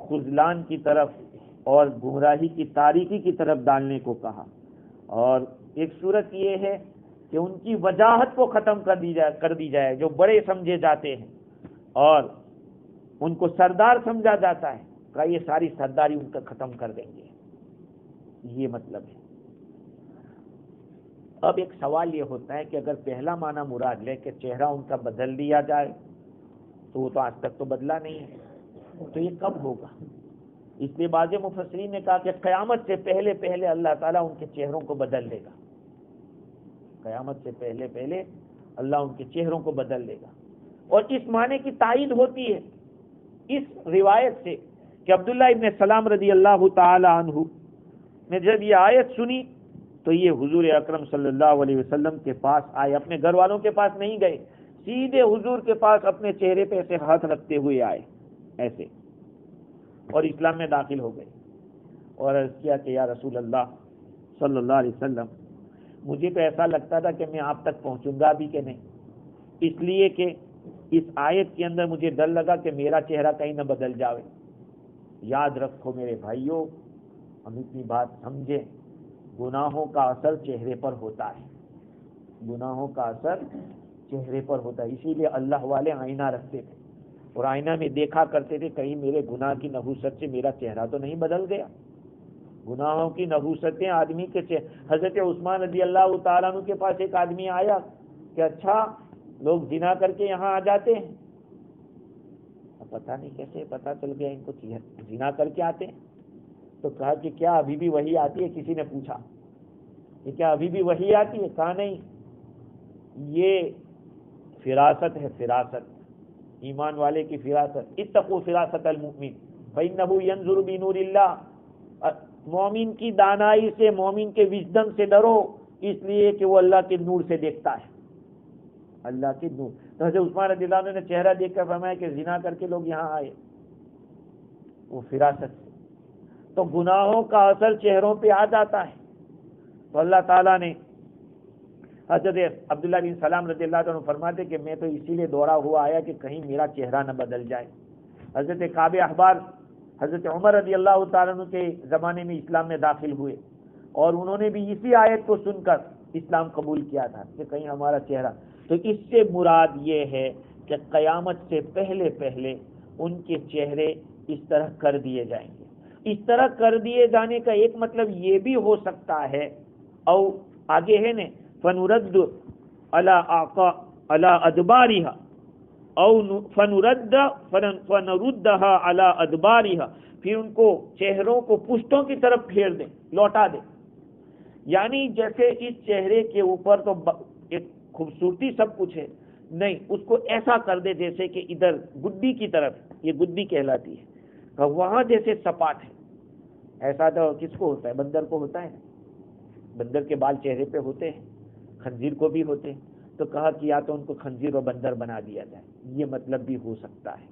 خذلان کی طرف اور گمراہی کی تاریکی کی طرف ڈالنے کو کہا، اور ایک صورت یہ ہے کہ ان کی وجاہت کو ختم کر دی جائے، جو بڑے سمجھے جاتے ہیں اور ان کو سردار سمجھا جاتا ہے، کہ یہ ساری سرداری ان کا ختم کر دیں گے، یہ مطلب ہے۔ اب ایک سوال یہ ہوتا ہے کہ اگر پہلا معنی مراد لے کہ چہرہ ان کا بدل دیا جائے تو وہ تو آج تک تو بدلا نہیں ہے، تو یہ کب ہوگا؟ اس لیے بعض مفسرین نے کہا کہ قیامت سے پہلے پہلے اللہ تعالیٰ ان کے چہروں کو بدل لے گا، قیامت سے پہلے پہلے اللہ ان کے چہروں کو بدل لے گا۔ اور اس معنی کی تائید ہوتی ہے اس روایت سے کہ عبداللہ ابن سلام رضی اللہ تعالی عنہ نے جب یہ آیت سنی تو یہ حضور اکرم صلی اللہ علیہ وسلم کے پاس آئے، اپنے گھر والوں کے پاس نہیں گئے، سیدھے حضور کے پاس اپنے چہرے پہ ایسے ہاتھ رکھتے ہوئے آئے ایسے، اور اسلام میں داخل ہو گئے، اور عرض کیا کہ یا رسول اللہ صلی اللہ علیہ وسلم، مجھے تو ایسا لگتا تھا کہ میں آپ تک پہنچوں گا بھی کہ نہیں، اس لیے کہ اس آیت کے اندر مجھے ڈر لگا کہ میرا چہرہ کہیں نہ بدل جاوے۔ یاد رکھو میرے بھائیوں، ہم اتنی بات سمجھیں، گناہوں کا اثر چہرے پر ہوتا ہے، گناہوں کا اثر چہرے پر ہوتا ہے، اسی لیے اللہ والے آئینہ رکھتے تھے اور آئینہ میں دیکھا کرتے تھے کہیں میرے گناہ کی نحوست سے میرا چہرہ تو نہیں بدل گیا۔ گناہوں کی نحوستیں آدمی کے حضرت عثمان رضی اللہ تعالیٰ عنہ کے پاس ایک آدمی آیا کہ اچھا لوگ زنا کر کے یہاں آ جاتے ہیں، اب پتہ نہیں کیسے پتہ چل گیا ان کو زنا کر کے آتے ہیں، تو کہا کہ کیا ابھی بھی وحی آتی ہے؟ کسی نے پوچھا کہ کیا ابھی بھی وحی آتی ہے؟ کہا نہیں، یہ فراست ہے، فراست ایمان والے کی فراست، اتقوا فراست المؤمن فإنه ينظر بنور اللہ، مومن کی دانائی سے، مومن کے وژڈم سے ڈرو، اس لیے کہ وہ اللہ کے نور سے دیکھتا ہے، اللہ کے نور۔ تو حضرت عثمان رضی اللہ عنہ نے چہرہ دیکھ کر فرمایا کہ زنا کر کے لوگ یہاں آئے، وہ فراست سے۔ تو گناہوں کا اثر چہروں پہ آ جاتا ہے، تو اللہ تعالیٰ نے حضرت عبداللہ بن سلام رضی اللہ عنہ فرماتے کہ میں تو اسی لیے دوڑا ہوا آیا کہ کہیں میرا چہرہ نہ بدل جائے۔ حضرت کعب احبار حضرت عمر رضی اللہ تعالیٰ عنہ کے زمانے میں اسلام میں داخل ہوئے، اور انہوں نے بھی اسی آیت کو سن کر اسلام قبول کیا تھا کہ کہیں ہمارا چہرہ، تو اس سے مراد یہ ہے کہ قیامت سے پہلے پہلے ان کے چہرے اس طرح کر دیے جائیں گے۔ اس طرح کر دیے جانے کا ایک مطلب یہ بھی ہو سکتا ہے، او آگے ہے نا فنرد علی ادبارها او فنردها علی ادبارها، پھر ان کو چہروں کو پشتوں کی طرف پھیر دیں، لوٹا دیں، یعنی جیسے اس چہرے کے اوپر تو ایک خوبصورتی سب کچھ ہے، نہیں، اس کو ایسا کر دے جیسے کہ ادھر گڈی کی طرف، یہ گڈی کہلاتی ہے، وہاں جیسے سپاٹ ہے۔ ایسا تو کس کو ہوتا ہے؟ بندر کو ہوتا ہے، بندر کے بال چہرے پہ ہوتے ہیں، خنزیر کو بھی ہوتے ہیں، تو کہا کہ یا تو ان کو خنزیر و بندر بنا دیا جائے، یہ مطلب بھی ہو سکتا ہے۔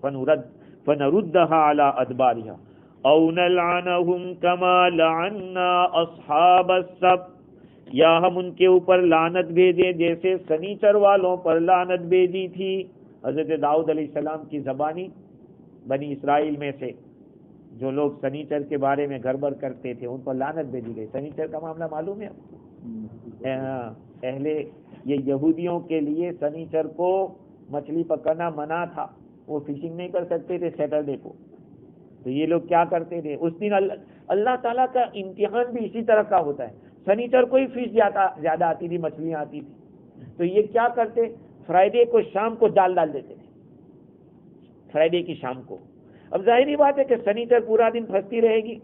فنردها علی ادبارها او نلعنهم کما لعنا اصحاب السبت، یا ہم ان کے اوپر لعنت بھیجیں جیسے سنیچر والوں پر لعنت بھیجی تھی۔ حضرت داؤد علیہ السلام کی زبانی بنی اسرائیل میں سے جو لوگ سنیچر کے بارے میں گڑبڑ کرتے تھے ان پر لعنت بھیجی گئی۔ سنیچر کا معاملہ معلوم ہے؟ پہلے یہ یہودیوں کے لیے سنیچر کو مچھلی پکڑنا منع تھا، وہ فشنگ نہیں کر سکتے تھے سیٹرڈے کو، تو یہ لوگ کیا کرتے تھے اس دن اللہ تعالیٰ کا امتحان بھی اسی طرح کا ہوتا ہے، سنیچر کو ہی فش زیادہ آتی تھی، مچھلیاں آتی تھی، تو یہ کیا کرتے فرائیڈے کو شام کو جال ڈال دیتے تھے، فرائیڈے کی شام کو۔ اب ظاہری بات ہے کہ سنیچر پورا دن پھنستی رہے گی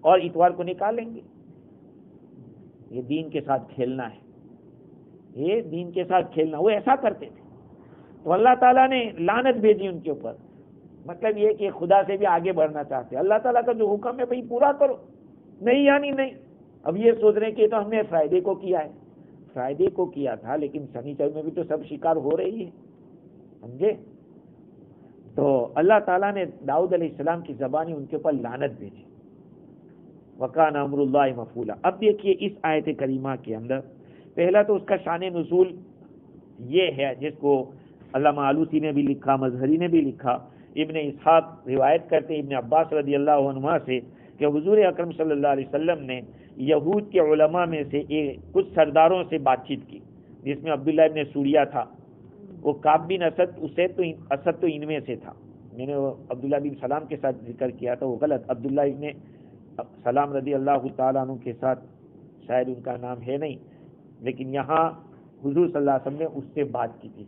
اور اتوار کو نکال لیں گے، یہ دین کے ساتھ کھیلنا ہے، یہ دین کے ساتھ کھیلنا، وہ ایسا کرتے تھے، تو اللہ تعالیٰ نے لعنت بھیجی ان کے اوپر۔ مطلب یہ کہ خدا سے بھی آگے بڑھنا چاہتے، اللہ تعالیٰ کا جو حکم ہے بھائی پورا کرو، نہیں یعنی نہیں۔ اب یہ سوچ رہے کہ تو ہم نے فرائیڈے کو کیا ہے، فرائیڈے کو کیا تھا لیکن سنیچر میں بھی تو سب شکار ہو رہی ہے، سمجھے؟ تو اللہ تعالیٰ نے داؤد علیہ السلام کی زبانی ان کے اوپر لعنت بھیجی، وَكَانَ أَمْرُ اللَّهِ مَفْعُولًا۔ اب دیکھیے اس آیت کریمہ کے اندر پہلا تو اس کا شان نزول یہ ہے جس کو علامہ آلوسی نے بھی لکھا، مظہری نے بھی لکھا، ابن اسحاق روایت کرتے ابن عباس رضی اللہ عنہما سے کہ حضور اکرم صلی اللہ علیہ وسلم نے یہود کے علماء میں سے کچھ سرداروں سے بات چیت کی، جس میں عبداللہ ابن سوریہ تھا، وہ کعب بن اسد تو ان میں سے تھا، میں نے عبداللہ بن سلام کے ساتھ ذکر کیا تھا، وہ غلط، عبداللہ ابن سلام رضی اللہ تعالیٰ عنہ کے ساتھ شاید ان کا نام ہے نہیں، لیکن یہاں حضور صلی اللہ علیہ وسلم نے اس سے بات کی تھی،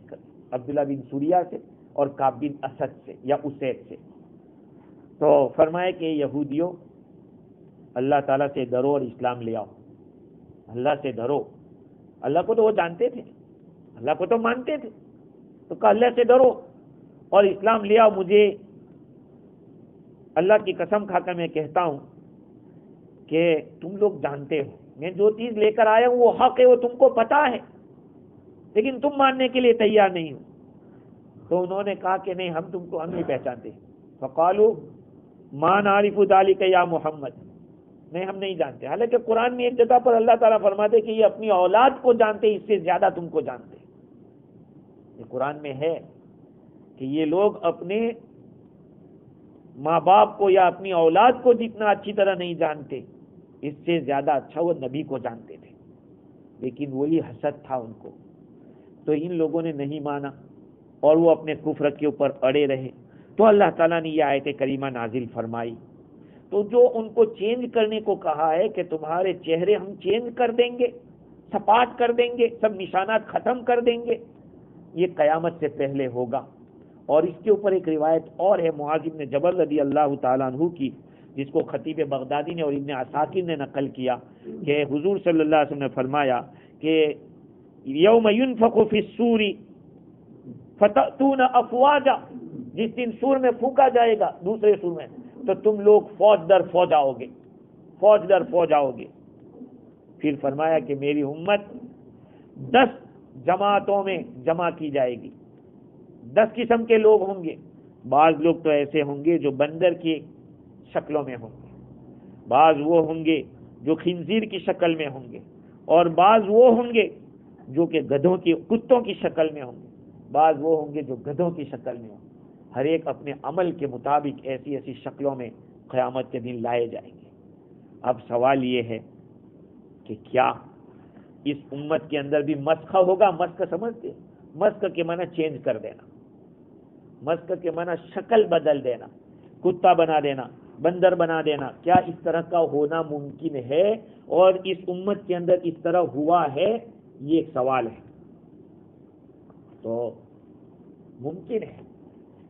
عبداللہ بن سوریہ سے اور کعب بن اسد سے یا اسید سے۔ تو فرمایا کہ یہودیوں اللہ تعالیٰ سے ڈرو اور اسلام لے آؤ، اللہ سے ڈرو۔ اللہ کو تو وہ جانتے تھے، اللہ کو تو مانتے تھے، تو کہا اللہ سے ڈرو اور اسلام لے آؤ۔ مجھے اللہ کی قسم کھا کر میں کہتا ہوں کہ تم لوگ جانتے ہو میں جو چیز لے کر آیا ہوں وہ حق ہے، وہ تم کو پتا ہے، لیکن تم ماننے کے لیے تیار نہیں ہو۔ تو انہوں نے کہا کہ نہیں، ہم نہیں پہچانتے۔ فقالوا ما نعرف ذلك یا محمد، نہیں ہم نہیں جانتے۔ حالانکہ قرآن میں ایک جگہ پر اللہ تعالیٰ فرماتے کہ یہ اپنی اولاد کو جانتے، اس سے زیادہ تم کو جانتے۔ یہ قرآن میں ہے کہ یہ لوگ اپنے ماں باپ کو یا اپنی اولاد کو جتنا اچھی طرح نہیں جانتے، اس سے زیادہ اچھا وہ نبی کو جانتے تھے، لیکن وہی حسد تھا ان کو۔ تو ان لوگوں نے نہیں مانا اور وہ اپنے کفر کے اوپر اڑے رہے، تو اللہ تعالیٰ نے یہ آیت کریمہ نازل فرمائی۔ تو جو ان کو چینج کرنے کو کہا ہے کہ تمہارے چہرے ہم چینج کر دیں گے، سپاٹ کر دیں گے، سب نشانات ختم کر دیں گے، یہ قیامت سے پہلے ہوگا۔ اور اس کے اوپر ایک روایت اور ہے معاذ بن جبل رضی اللہ تعالیٰ عنہ کی، جس کو خطیب بغدادی نے اور ابن عساکر نے نقل کیا کہ حضور صلی اللہ علیہ وسلم نے فرمایا کہ یوم ینفخ فی الصور فتأتون افواجا، جس دن سور میں پھونکا جائے گا، دوسرے سور میں، تو تم لوگ فوج در فوج آؤ گے، فوج در فوج آؤ گے۔ پھر فرمایا کہ میری امت 10 جماعتوں میں جمع کی جائے گی، 10 قسم کے لوگ ہوں گے۔ بعض لوگ تو ایسے ہوں گے جو بندر کی شکلوں میں ہوں گے، بعض وہ ہوں گے جو خنزیر کی شکل میں ہوں گے، اور بعض وہ ہوں گے جو کہ کتوں کی شکل میں ہوں گے، بعض وہ ہوں گے جو گدھوں کی شکل میں ہوں گے۔ ہر ایک اپنے عمل کے مطابق ایسی ایسی شکلوں میں قیامت کے دن لائے جائیں گے۔ اب سوال یہ ہے کہ کیا اس امت کے اندر بھی مسخ ہوگا؟ مسخ سمجھتے؟ مسخ کے معنی چینج کر دینا، مسخ کے معنی شکل بدل دینا، کتا بنا دینا، بندر بنا دینا۔ کیا اس طرح کا ہونا ممکن ہے اور اس امت کے اندر اس طرح ہوا ہے؟ یہ ایک سوال ہے۔ تو ممکن ہے،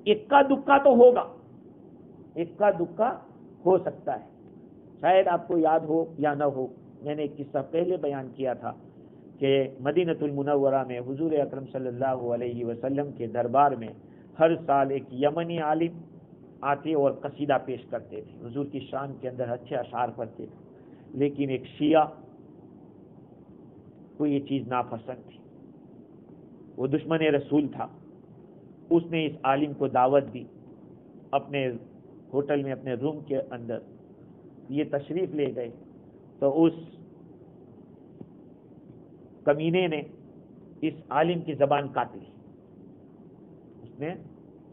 اکا دکا تو ہوگا، اکا دکا ہو سکتا ہے۔ شاید آپ کو یاد ہو یا نہ ہو، میں نے ایک قصہ پہلے بیان کیا تھا کہ مدینۃ المنورہ میں حضور اکرم صلی اللہ علیہ وسلم کے دربار میں ہر سال ایک یمنی عالم آتے اور قصیدہ پیش کرتے تھے، حضور کی شان کے اندر اچھے اشعار پڑھتے تھے۔ لیکن ایک شیعہ کو یہ چیز ناپسند تھی، وہ دشمن رسول تھا۔ اس نے اس عالم کو دعوت دی اپنے ہوٹل میں، اپنے روم کے اندر، یہ تشریف لے گئے تو اس کمینے نے اس عالم کی زبان کاٹ لی، اس نے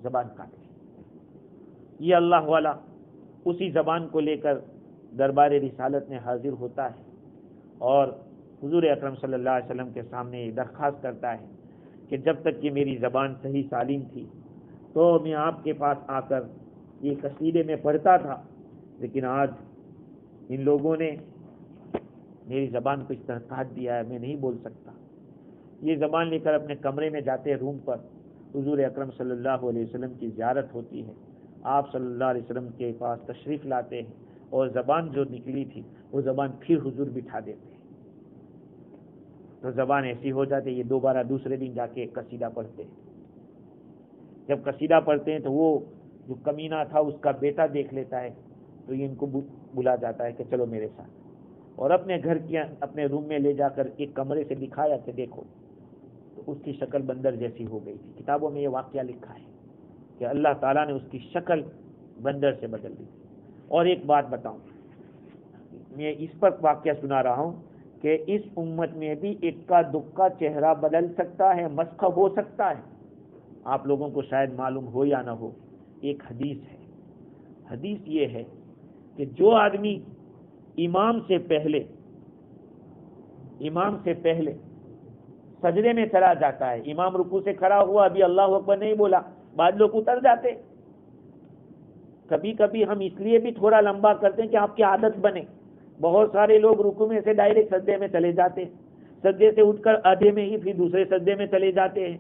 زبان کاٹ لی۔ یہ اللہ والا اسی زبان کو لے کر دربار رسالت میں حاضر ہوتا ہے اور حضور اکرم صلی اللہ علیہ وسلم کے سامنے یہ درخواست کرتا ہے کہ جب تک کہ میری زبان صحیح سالم تھی تو میں آپ کے پاس آ کر یہ قصیدے میں پڑھتا تھا، لیکن آج ان لوگوں نے میری زبان کو اس طرح کاٹ دیا ہے، میں نہیں بول سکتا۔ یہ زبان لے کر اپنے کمرے میں جاتے، روم پر حضور اکرم صلی اللہ علیہ وسلم کی زیارت ہوتی ہے، آپ صلی اللہ علیہ وسلم کے پاس تشریف لاتے ہیں اور زبان جو نکلی تھی وہ زبان پھر حضور بٹھا دیتے ہیں، تو زبان ایسی ہو جاتی ہے۔ یہ دوبارہ دوسرے دن جا کے قصیدہ پڑھتے ہیں۔ جب قصیدہ پڑھتے ہیں تو وہ جو کمینہ تھا اس کا بیٹا دیکھ لیتا ہے، تو یہ ان کو بلا جاتا ہے کہ چلو میرے ساتھ، اور اپنے گھر کی اپنے روم میں لے جا کر ایک کمرے سے دکھایا کہ دیکھو، تو اس کی شکل بندر جیسی ہو گئی تھی۔ کتابوں میں یہ واقعہ لکھا ہے کہ اللہ تعالیٰ نے اس کی شکل بندر سے بدل دی۔ اور ایک بات بتاؤں، میں اس پر واقعہ سنا رہا ہوں کہ اس امت میں بھی اکا دکا چہرہ بدل سکتا ہے، مسخ ہو سکتا ہے۔ آپ لوگوں کو شاید معلوم ہو یا نہ ہو، ایک حدیث ہے، حدیث یہ ہے کہ جو آدمی امام سے پہلے سجدے میں چلا جاتا ہے، امام رکوع سے کھڑا ہوا، ابھی اللہ اکبر نہیں بولا، بعض لوگ اتر جاتے۔ کبھی کبھی ہم اس لیے بھی تھوڑا لمبا کرتے ہیں کہ آپ کی عادت بنے۔ بہت سارے لوگ رکوع میں سے ڈائریکٹ سجدے میں چلے جاتے ہیں، سجدے سے اٹھ کر آدھے میں ہی پھر دوسرے سجدے میں چلے جاتے ہیں۔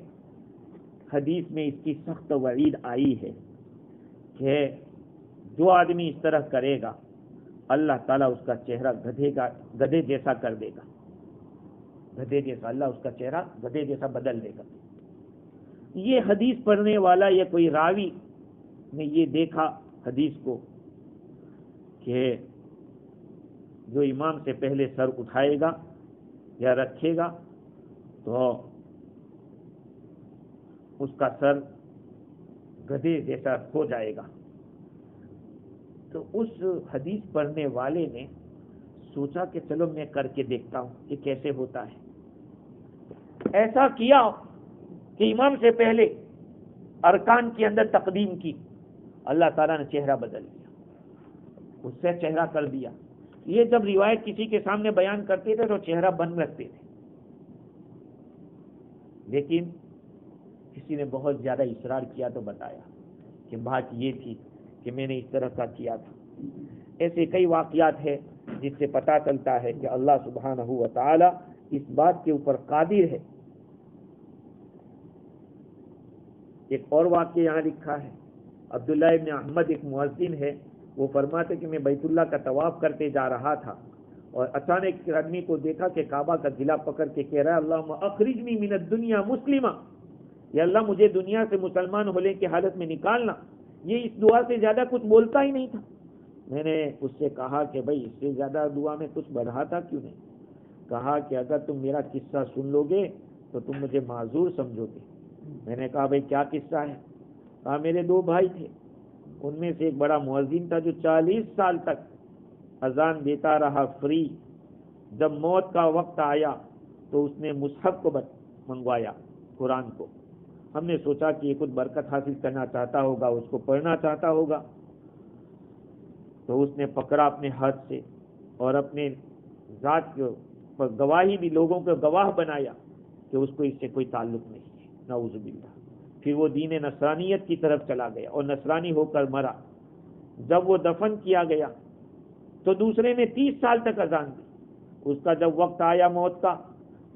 حدیث میں اس کی سخت وعید آئی ہے کہ جو آدمی اس طرح کرے گا اللہ تعالیٰ اس کا چہرہ گدھے جیسا کر دے گا، گدھے جیسا، اللہ اس کا چہرہ گدھے جیسا بدل دے گا۔ یہ حدیث پڑھنے والا یا کوئی راوی نے یہ دیکھا حدیث کو کہ جو امام سے پہلے سر اٹھائے گا یا رکھے گا تو اس کا سر گدھے جیسا ہو جائے گا۔ تو اس حدیث پڑھنے والے نے سوچا کہ چلو میں کر کے دیکھتا ہوں کہ کیسے ہوتا ہے۔ ایسا کیا کہ امام سے پہلے ارکان کے اندر تقدیم کی، اللہ تعالیٰ نے چہرہ بدل دیا، اس سے چہرہ کر دیا۔ یہ جب روایت کسی کے سامنے بیان کرتے تھے تو چہرہ بند رکھتے تھے، لیکن کسی نے بہت زیادہ اصرار کیا تو بتایا کہ بات یہ تھی کہ میں نے اس طرح کا کیا تھا۔ ایسے کئی واقعات ہیں جس سے پتہ چلتا ہے کہ اللہ سبحانہ و تعالی اس بات کے اوپر قادر ہے۔ ایک اور واقعہ یہاں لکھا ہے، عبداللہ ابن احمد ایک مؤذن ہے، وہ فرماتے کہ میں بیت اللہ کا طواف کرتے جا رہا تھا اور اچانک ایک آدمی کو دیکھا کہ کعبہ کا گلا پکڑ کے کہہ رہا ہے اللہم اخرجنی من الدنیا مسلمہ، یا اللہ مجھے دنیا سے مسلمان ہونے کی حالت میں نکالنا۔ یہ اس دعا سے زیادہ کچھ بولتا ہی نہیں تھا۔ میں نے اس سے کہا کہ بھائی اس سے زیادہ دعا میں کچھ بڑھاتا کیوں نہیں؟ کہا کہ اگر تم میرا قصہ سن لو گے تو تم مجھے معذور سمجھو گے۔ میں نے کہا بھائی کیا قصہ ہے؟ کہا میرے 2 بھائی تھے، ان میں سے ایک بڑا مؤذن تھا جو 40 سال تک اذان دیتا رہا فری۔ جب موت کا وقت آیا تو اس نے مصحف کو منگوایا، قرآن کو۔ ہم نے سوچا کہ یہ کچھ برکت حاصل کرنا چاہتا ہوگا، اس کو پڑھنا چاہتا ہوگا، تو اس نے پکڑا اپنے ہاتھ سے اور اپنے ذات کو گواہی بھی لوگوں کو گواہ بنایا کہ اس کو اس سے کوئی تعلق نہیں ہے، نعوذ باللہ۔ پھر وہ دین نصرانیت کی طرف چلا گیا اور نصرانی ہو کر مرا۔ جب وہ دفن کیا گیا تو دوسرے نے 30 سال تک اذان دی۔ اس کا جب وقت آیا موت کا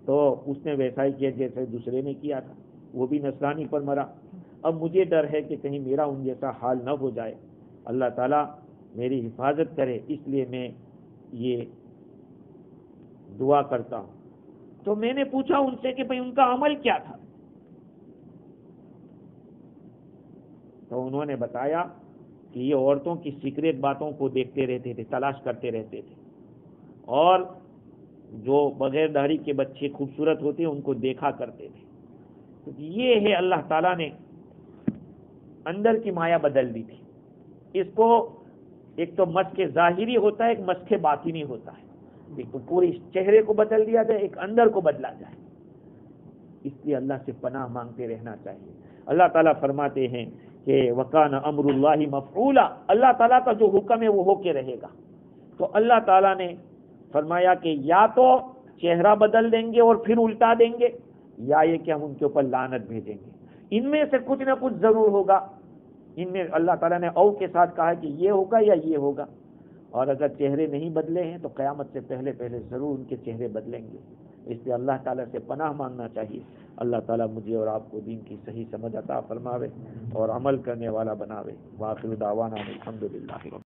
تو اس نے ویسا ہی کیا جیسے دوسرے نے کیا تھا، وہ بھی نصرانی پر مرا۔ اب مجھے ڈر ہے کہ کہیں میرا ان جیسا حال نہ ہو جائے، اللہ تعالیٰ میری حفاظت کرے، اس لیے میں یہ دعا کرتا ہوں۔ تو میں نے پوچھا ان سے کہ بھئی ان کا عمل کیا تھا؟ تو انہوں نے بتایا کہ یہ عورتوں کی سیکریٹ باتوں کو دیکھتے رہتے تھے، تلاش کرتے رہتے تھے، اور جو بغیر داڑھی کے بچے خوبصورت ہوتے ہیں ان کو دیکھا کرتے تھے۔ تو یہ ہے اللہ تعالیٰ نے اندر کی مایا بدل دی تھی۔ اس کو ایک تو مسخ ظاہری ہوتا ہے، ایک مسخ باطنی ہوتا ہے۔ ایک تو پوری چہرے کو بدل دیا جائے، ایک اندر کو بدلا جائے۔ اس لیے اللہ سے پناہ مانگتے رہنا چاہیے۔ اللہ تعالیٰ فرماتے ہیں کہ وَكَانَ أَمْرُ اللَّهِ مَفْعُولًا، اللہ تعالیٰ کا جو حکم ہے وہ ہو کے رہے گا۔ تو اللہ تعالیٰ نے فرمایا کہ یا تو چہرہ بدل دیں گے اور پھر الٹا دیں گے، یا یہ کہ ہم ان کے اوپر لعنت بھیجیں گے۔ ان میں سے کچھ نہ کچھ ضرور ہوگا۔ ان میں اللہ تعالیٰ نے او کے ساتھ کہا کہ یہ ہوگا یا یہ ہوگا، اور اگر چہرے نہیں بدلے ہیں تو قیامت سے پہلے پہلے ضرور ان کے چہرے بدلیں گے۔ اس لیے اللہ تعالیٰ سے پناہ مانگنا چاہیے۔ اللہ تعالیٰ مجھے اور آپ کو دین کی صحیح سمجھ عطا فرماوے اور عمل کرنے والا بناوے۔ وآخر دعوانا الحمدللہ۔